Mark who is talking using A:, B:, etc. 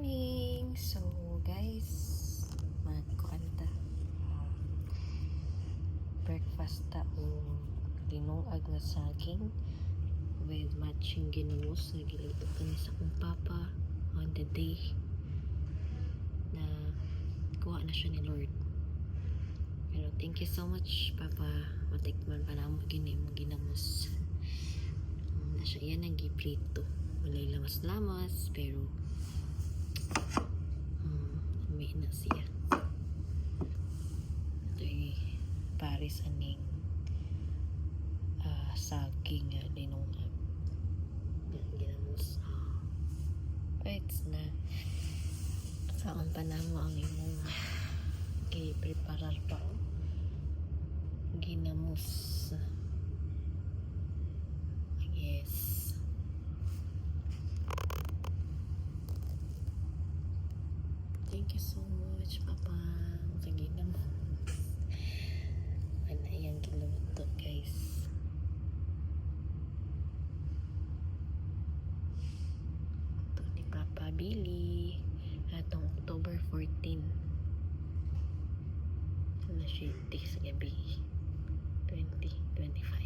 A: morning! So guys, magkuan ta. Breakfast ta o linungag na saging with matching ginamos na giluto kami sa kong papa on the day na kuha na siya ni Lord. Pero thank you so much, Papa. Matikman pa na mo gini mong ginamos. Na siya yan ang giprito. Walay lamas-lamas pero may na siya. Ito ay Paris aning saging linungag ginamos. It's na saan pa na mo ang imong i-preparar pa ginamos. Yes. Thank you so much, Papa. Sa ginamos. Ano yung giluto, guys. Ito ni Papa Billy. Atong October 14. Alas 7 sa gabi. 2025.